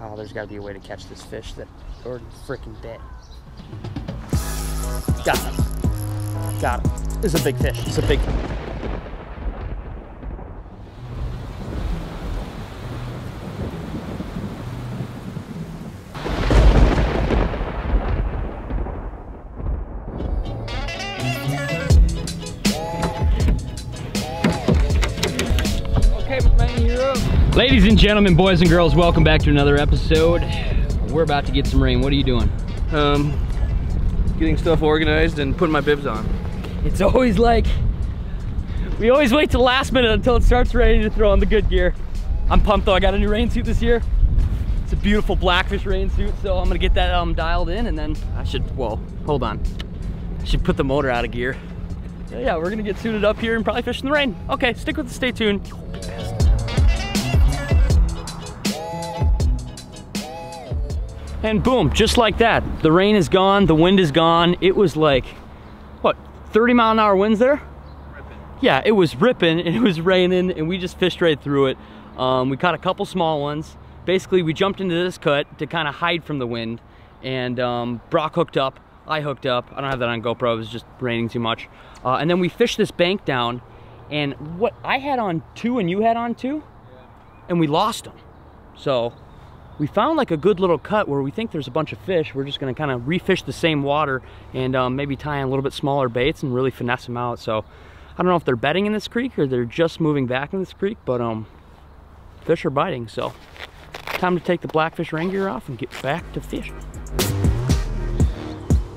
Oh, there's got to be a way to catch this fish that already freaking bit. Got him. Got him. It's a big fish. It's a big fish. Ladies and gentlemen, boys and girls, welcome back to another episode. We're about to get some rain. What are you doing? Getting stuff organized and putting my bibs on. It's always like, we always wait till the last minute until it starts raining to throw on the good gear. I'm pumped though, I got a new rain suit this year. It's a beautiful BlackFish rain suit, so I'm gonna get that dialed in, and then I should, well, hold on. I should put the motor out of gear. So yeah, we're gonna get suited up here and probably fish in the rain. Okay, stick with it, stay tuned. And boom, just like that. The rain is gone, the wind is gone. It was like, what, 30-mile-an-hour winds there? Ripping. Yeah, it was ripping and it was raining and we just fished right through it. We caught a couple small ones. Basically, we jumped into this cut to kind of hide from the wind, and Brok hooked up, I hooked up. I don't have that on GoPro, it was just raining too much. And then we fished this bank down, and what I had on 2 and you had on 2, yeah, and we lost them. So we found like a good little cut where we think there's a bunch of fish. We're just gonna kind of refish the same water and maybe tie in a little bit smaller baits and really finesse them out. So I don't know if they're bedding in this creek or they're just moving back in this creek, but fish are biting. So time to take the BlackFish rain gear off and get back to fishing.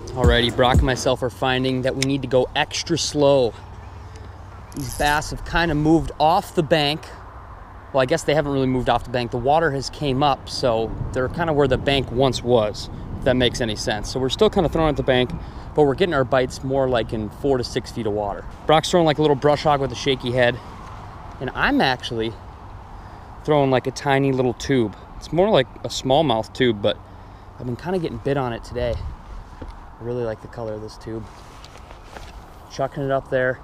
Alrighty, Brok and myself are finding that we need to go extra slow. These bass have kind of moved off the bank. Well, I guess they haven't really moved off the bank. The water has came up, so they're kind of where the bank once was, if that makes any sense. So we're still kind of throwing at the bank, but we're getting our bites more like in 4 to 6 feet of water. Brok's throwing like a little brush hog with a shaky head, and I'm actually throwing like a tiny little tube. It's more like a smallmouth tube, but I've been kind of getting bit on it today. I really like the color of this tube. Chucking it up there,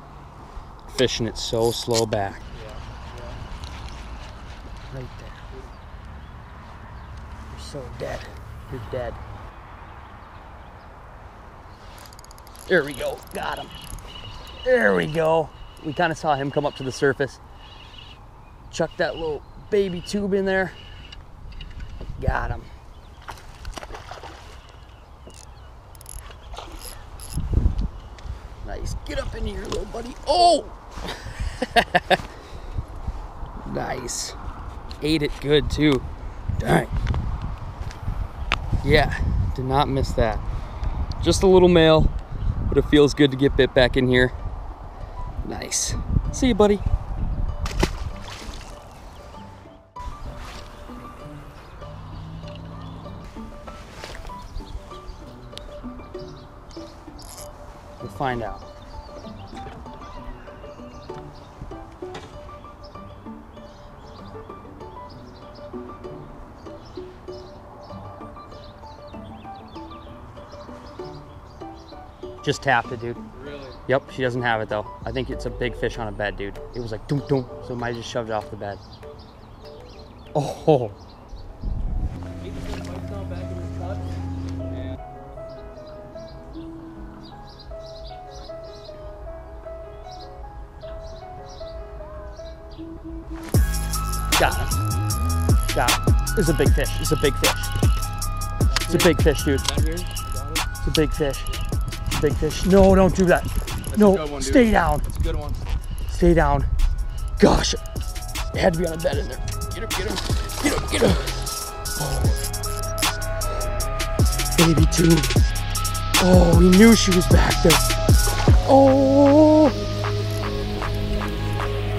fishing it so slow back. Right there. You're so dead. You're dead. There we go. Got him. There we go. We kind of saw him come up to the surface. Chuck that little baby tube in there. Got him. Nice. Get up in here, little buddy. Oh! Nice. Ate it good too. Dang. Yeah, did not miss that. Just a little male, but it feels good to get bit back in here. Nice. See you, buddy. We'll find out. Just tapped it, dude. Really? Yep, she doesn't have it though. I think it's a big fish on a bed, dude. It was like doom doom, so might just shoved it off the bed. Oh. Got it. Got it. It's a big fish. It's a big fish. It's a big fish, dude. It's a big fish. Big fish. No, don't do that. That's no, a good one, stay down. That's a good one. Stay down. Gosh, it had to be on a bed in there. Get him, get him, get him, get him. Oh. Baby too. Oh, we knew she was back there. Oh.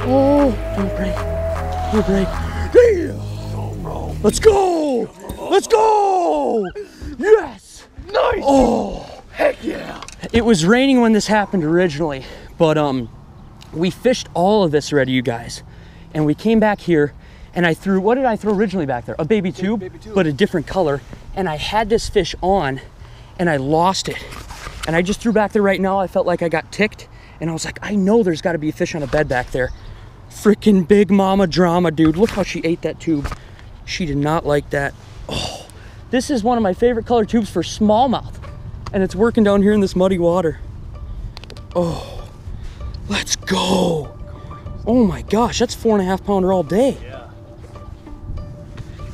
Oh, don't break. Don't break. Damn. Let's go. Let's go. Yes. Nice. Oh. Heck yeah. It was raining when this happened originally, but we fished all of this already, you guys. And we came back here and I threw, what did I throw originally back there? A baby tube, but a different color. And I had this fish on and I lost it. And I just threw back there right now. I felt like I got ticked and I was like, I know there's gotta be a fish on a bed back there. Freaking big mama drama, dude. Look how she ate that tube. She did not like that. Oh. This is one of my favorite color tubes for smallmouth, and it's working down here in this muddy water. Oh, let's go. Oh my gosh, that's 4.5 pounder all day. Yeah.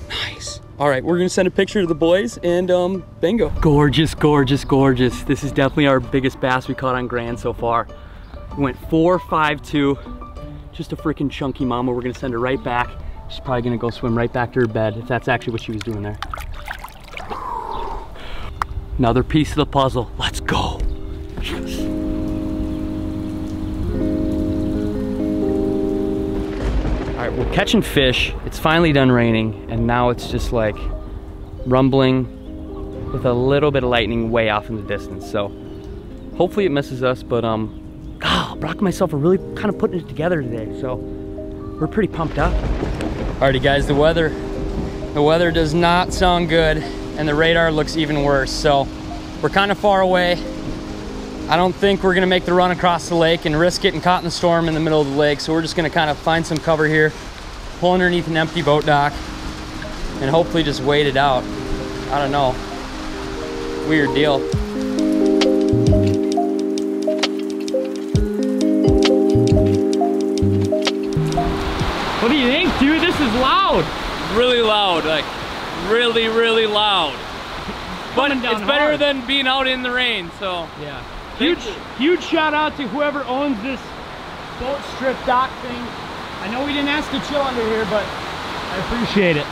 Nice. All right, we're gonna send a picture to the boys and bingo. Gorgeous, gorgeous, gorgeous. This is definitely our biggest bass we caught on Grand so far. We went 4.52, just a freaking chunky mama. We're gonna send her right back. She's probably gonna go swim right back to her bed if that's actually what she was doing there. Another piece of the puzzle. Let's go. Yes. All right, we're catching fish. It's finally done raining, and now it's just like rumbling with a little bit of lightning way off in the distance. So hopefully it misses us, but Brok and myself are really kind of putting it together today, so we're pretty pumped up. Alrighty guys, the weather does not sound good, and the radar looks even worse. So we're kind of far away. I don't think we're gonna make the run across the lake and risk getting caught in the storm in the middle of the lake. So we're just gonna kind of find some cover here, pull underneath an empty boat dock, and hopefully just wait it out. I don't know, weird deal. What do you think, dude? This is loud. Really loud, like really, really loud. But it's better than being out in the rain, so. Yeah. Huge shout out to whoever owns this boat strip dock thing. I know we didn't ask to chill under here, but I appreciate it.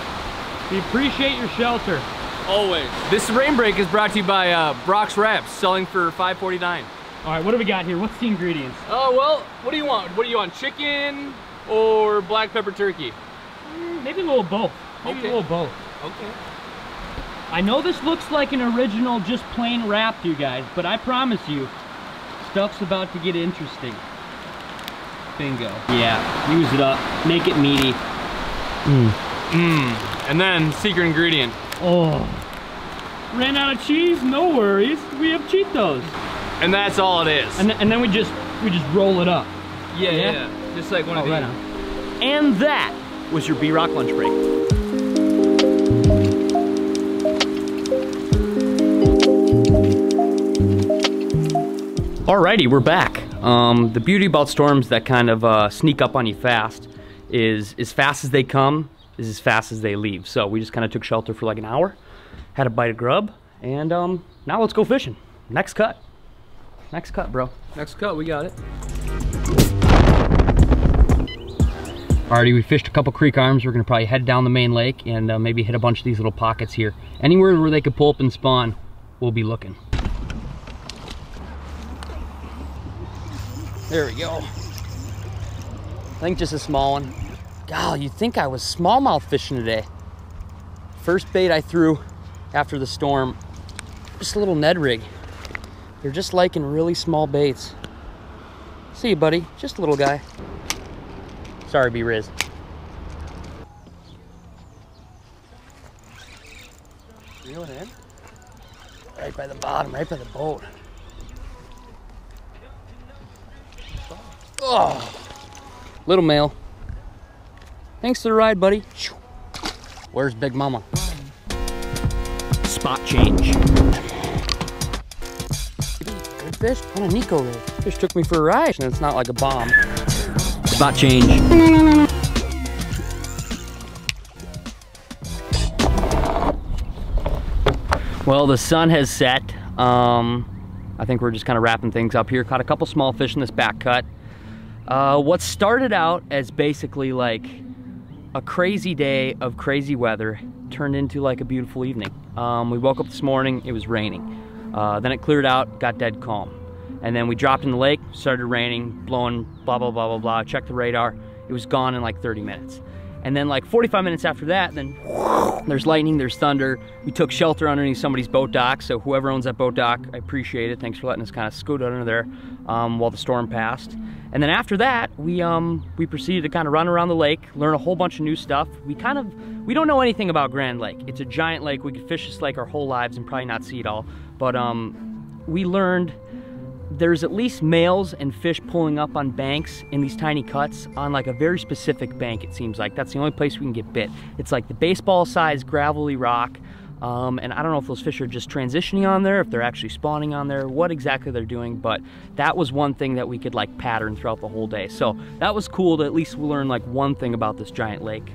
We appreciate your shelter. Always. This rain break is brought to you by Brok's Wraps, selling for $5.49. All right, what do we got here? What's the ingredients? Oh, well, what do you want? What do you want, chicken or black pepper turkey? Maybe a little both. Maybe okay. A little both. Okay. I know this looks like an original, just plain wrap to you guys, but I promise you, stuff's about to get interesting. Bingo. Yeah, use it up, make it meaty. And then, secret ingredient. Oh, ran out of cheese? No worries, we have Cheetos. And that's all it is. And then we just roll it up. Yeah. Just like one of these. Right on. And that was your B-Rock lunch break. Alrighty, we're back. The beauty about storms that kind of sneak up on you fast is as fast as they come is as fast as they leave. So we just kind of took shelter for like an hour, had a bite of grub, and now let's go fishing. Next cut. Next cut, bro. Next cut, we got it. Alrighty, we fished a couple creek arms. We're gonna probably head down the main lake and maybe hit a bunch of these little pockets here. Anywhere where they could pull up and spawn, we'll be looking. There we go. I think just a small one. God, you'd think I was smallmouth fishing today. First bait I threw after the storm, just a little Ned rig. They're just liking really small baits. See you, buddy, just a little guy. Sorry, B-Riz. Reel it in. Right by the bottom, right by the boat. Oh, little male. Thanks for the ride, buddy. Where's Big Mama? Spot change. Good fish on a Nico rig. Fish took me for a ride, and it's not like a bomb. Spot change. Well, the sun has set. I think we're just kind of wrapping things up here. Caught a couple small fish in this back cut. What started out as basically like a crazy day of crazy weather turned into like a beautiful evening. We woke up this morning, it was raining. Then it cleared out, got dead calm. And then we dropped in the lake, started raining, blowing, blah, blah, blah, blah, blah. Checked the radar, it was gone in like 30 minutes. And then like 45 minutes after that, then there's lightning, there's thunder. We took shelter underneath somebody's boat dock, so whoever owns that boat dock, I appreciate it. Thanks for letting us kind of scoot under there while the storm passed. And then after that, we proceeded to kind of run around the lake, learn a whole bunch of new stuff. We don't know anything about Grand Lake. It's a giant lake. We could fish this lake our whole lives and probably not see it all. But we learned there's at least males and fish pulling up on banks in these tiny cuts on like a very specific bank, it seems like. That's the only place we can get bit. It's like the baseball-sized gravelly rock. And I don't know if those fish are just transitioning on there, if they're actually spawning on there, what exactly they're doing, but that was one thing that we could like pattern throughout the whole day. So that was cool to at least learn like one thing about this giant lake.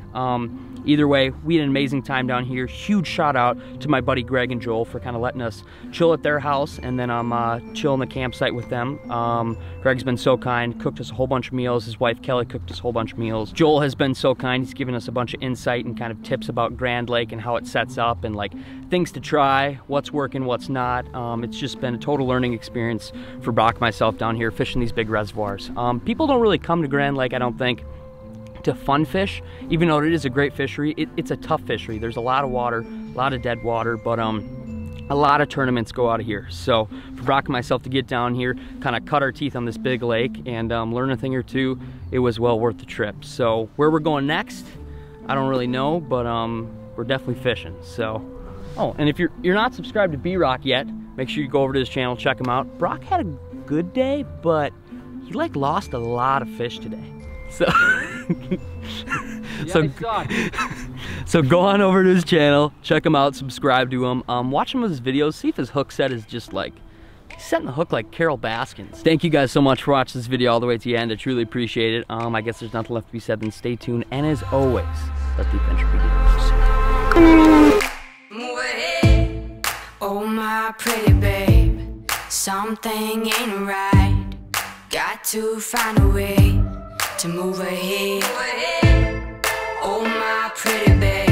Either way, we had an amazing time down here. Huge shout out to my buddy Greg and Joel for kind of letting us chill at their house, and then chill in the campsite with them. Greg's been so kind, cooked us a whole bunch of meals. His wife Kelly cooked us a whole bunch of meals. Joel has been so kind, he's given us a bunch of insight and kind of tips about Grand Lake and how it sets up and like things to try, what's working, what's not. It's just been a total learning experience for Brok and myself down here fishing these big reservoirs. People don't really come to Grand Lake, I don't think, to fun fish, even though it is a great fishery. It's a tough fishery. There's a lot of water, a lot of dead water, but a lot of tournaments go out of here. So for Brok and myself to get down here, kind of cut our teeth on this big lake and learn a thing or two, it was well worth the trip. So where we're going next, I don't really know, but we're definitely fishing. So, oh, and if you're not subscribed to B-Rock yet, make sure you go over to his channel, check him out. Brok had a good day, but he like lost a lot of fish today. So, so go on over to his channel, check him out, subscribe to him, watch some of his videos, see if his hook set is just like, he's setting the hook like Carol Baskins. Thank you guys so much for watching this video all the way to the end. I truly appreciate it. I guess there's nothing left to be said than stay tuned, and as always, let the adventure begin. Move ahead, oh my pretty babe, something ain't right, got to find a way to move ahead, oh my pretty babe.